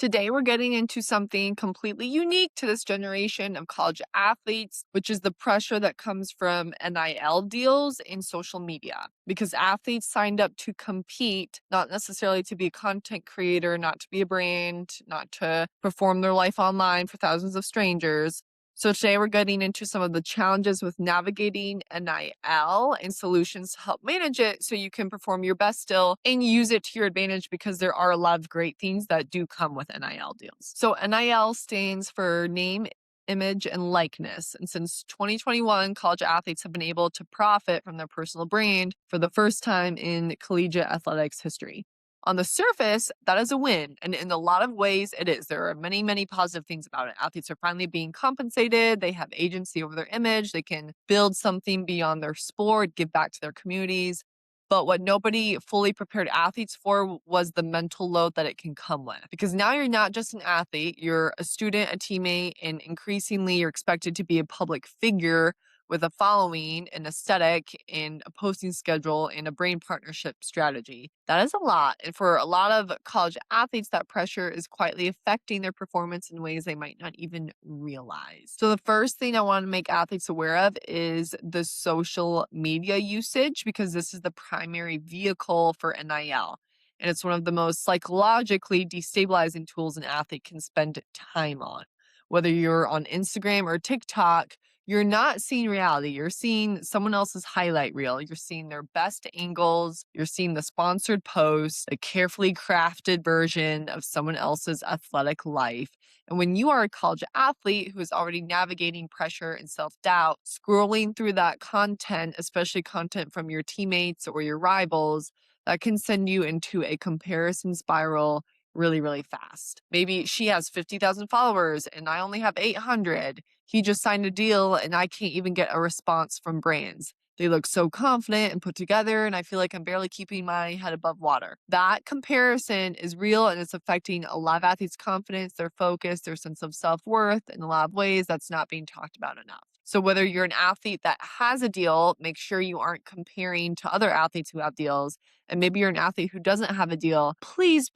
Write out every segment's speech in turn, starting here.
Today, we're getting into something completely unique to this generation of college athletes, which is the pressure that comes from NIL deals in social media. Because athletes signed up to compete, not necessarily to be a content creator, not to be a brand, not to perform their life online for thousands of strangers. So today we're getting into some of the challenges with navigating NIL and solutions to help manage it so you can perform your best still and use it to your advantage because there are a lot of great things that do come with NIL deals. So NIL stands for name, image, and likeness. And since 2021, college athletes have been able to profit from their personal brand for the first time in collegiate athletics history. On the surface, that is a win. And in a lot of ways, it is. There are many, many positive things about it. Athletes are finally being compensated. They have agency over their image. They can build something beyond their sport, give back to their communities. But what nobody fully prepared athletes for was the mental load that it can come with. Because now you're not just an athlete, you're a student, a teammate, and increasingly you're expected to be a public figure with a following, an aesthetic, and a posting schedule, and a brain partnership strategy. That is a lot. And for a lot of college athletes, that pressure is quietly affecting their performance in ways they might not even realize. So, the first thing I want to make athletes aware of is the social media usage, because this is the primary vehicle for NIL. And it's one of the most psychologically destabilizing tools an athlete can spend time on. Whether you're on Instagram or TikTok, you're not seeing reality. You're seeing someone else's highlight reel. You're seeing their best angles. You're seeing the sponsored post, a carefully crafted version of someone else's athletic life. And when you are a college athlete who is already navigating pressure and self-doubt, scrolling through that content, especially content from your teammates or your rivals, that can send you into a comparison spiral really, really fast. Maybe she has 50,000 followers and I only have 800. He just signed a deal and I can't even get a response from brands. They look so confident and put together, and I feel like I'm barely keeping my head above water. That comparison is real and it's affecting a lot of athletes' confidence, their focus, their sense of self-worth in a lot of ways that's not being talked about enough. So whether you're an athlete that has a deal, make sure you aren't comparing to other athletes who have deals. And maybe you're an athlete who doesn't have a deal. Please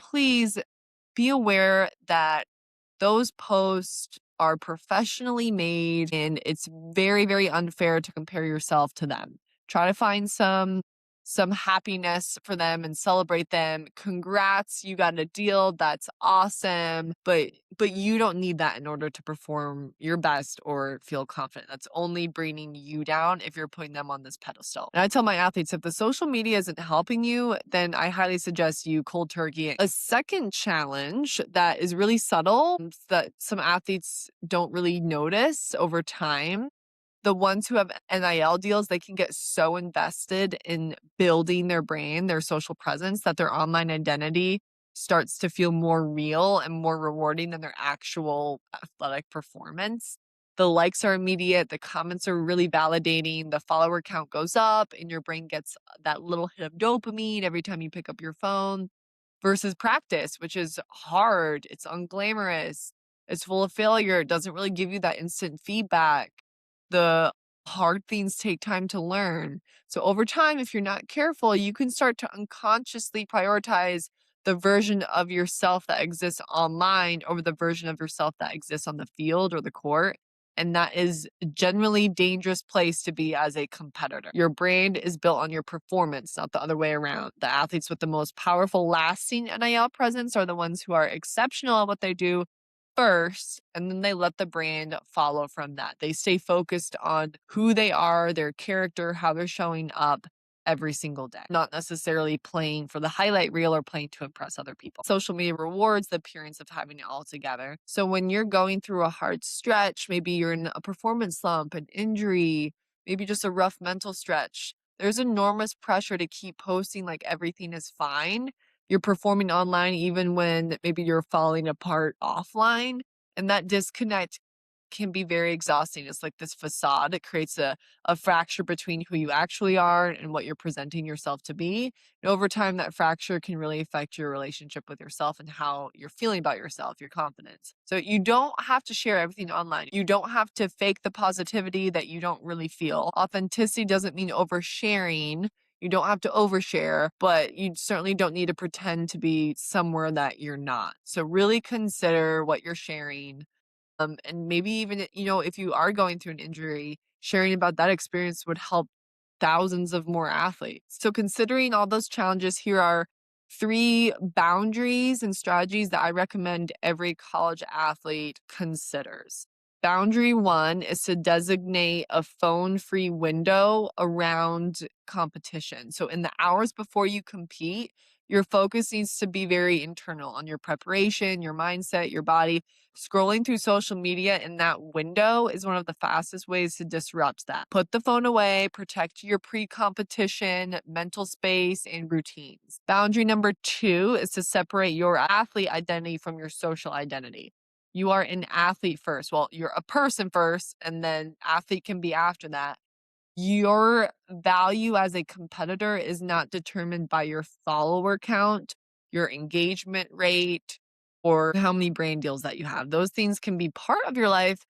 be aware that those posts are professionally made and it's very, very unfair to compare yourself to them. Try to find some happiness for them and celebrate them. Congrats, you got a deal. That's awesome. But you don't need that in order to perform your best or feel confident. That's only bringing you down if you're putting them on this pedestal. And I tell my athletes, if the social media isn't helping you, then I highly suggest you cold turkey. A second challenge that is really subtle that some athletes don't really notice over time, the ones who have NIL deals, they can get so invested in building their brand, their social presence, that their online identity starts to feel more real and more rewarding than their actual athletic performance. The likes are immediate, the comments are really validating, the follower count goes up, and your brain gets that little hit of dopamine every time you pick up your phone versus practice, which is hard, it's unglamorous, it's full of failure, it doesn't really give you that instant feedback. The hard things take time to learn. So over time, if you're not careful, you can start to unconsciously prioritize the version of yourself that exists online over the version of yourself that exists on the field or the court. And that is a generally dangerous place to be as a competitor. Your brand is built on your performance, not the other way around. The athletes with the most powerful, lasting NIL presence are the ones who are exceptional at what they do first, and then they let the brand follow from that. They stay focused on who they are, their character, how they're showing up every single day, not necessarily playing for the highlight reel or playing to impress other people. Social media rewards the appearance of having it all together. So when you're going through a hard stretch, maybe you're in a performance slump, an injury, maybe just a rough mental stretch, there's enormous pressure to keep posting like everything is fine. You're performing online even when maybe you're falling apart offline. And that disconnect can be very exhausting. It's like this facade. It creates a fracture between who you actually are and what you're presenting yourself to be. And over time, that fracture can really affect your relationship with yourself and how you're feeling about yourself, your confidence. So you don't have to share everything online. You don't have to fake the positivity that you don't really feel. Authenticity doesn't mean oversharing. You don't have to overshare, but you certainly don't need to pretend to be somewhere that you're not. So really consider what you're sharing. And maybe even, if you are going through an injury, sharing about that experience would help thousands of more athletes. So considering all those challenges, here are 3 boundaries and strategies that I recommend every college athlete considers. Boundary 1 is to designate a phone-free window around competition. So in the hours before you compete, your focus needs to be very internal on your preparation, your mindset, your body. Scrolling through social media in that window is one of the fastest ways to disrupt that. Put the phone away, protect your pre competition, mental space, and routines. Boundary number 2 is to separate your athlete identity from your social identity. You are an athlete first. Well, you're a person first, and then athlete can be after that. Your value as a competitor is not determined by your follower count, your engagement rate, or how many brand deals that you have. Those things can be part of your life,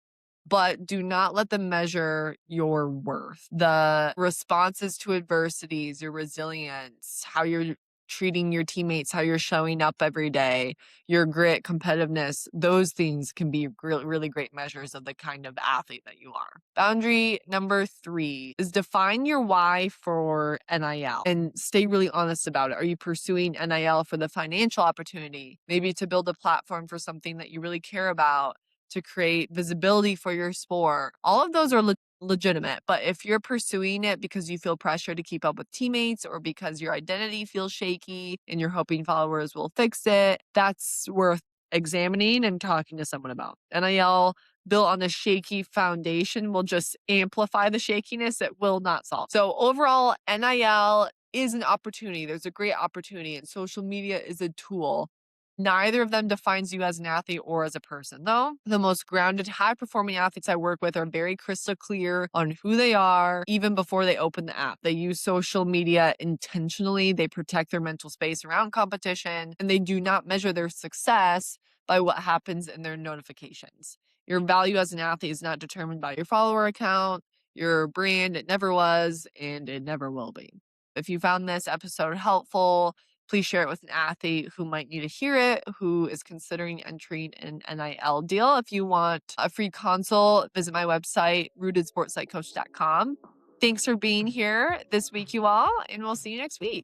but do not let them measure your worth. The responses to adversities, your resilience, how you're treating your teammates, how you're showing up every day, your grit, competitiveness, those things can be really great measures of the kind of athlete that you are. Boundary number 3 is define your why for NIL and stay really honest about it. Are you pursuing NIL for the financial opportunity? Maybe to build a platform for something that you really care about, to create visibility for your sport. All of those are legitimate, but if you're pursuing it because you feel pressure to keep up with teammates or because your identity feels shaky and you're hoping followers will fix it, that's worth examining and talking to someone about. NIL built on a shaky foundation will just amplify the shakiness. It will not solve. So overall, NIL is an opportunity. There's a great opportunity, and social media is a tool. Neither of them defines you as an athlete or as a person, though. The most grounded, high performing athletes I work with are very crystal clear on who they are even before they open the app. They use social media intentionally, they protect their mental space around competition, and they do not measure their success by what happens in their notifications. Your value as an athlete is not determined by your follower account, your brand. It never was, and it never will be. If you found this episode helpful, please share it with an athlete who might need to hear it, who is considering entering an NIL deal. If you want a free consult, visit my website, rootedsportspsychcoach.com. Thanks for being here this week, you all, and we'll see you next week.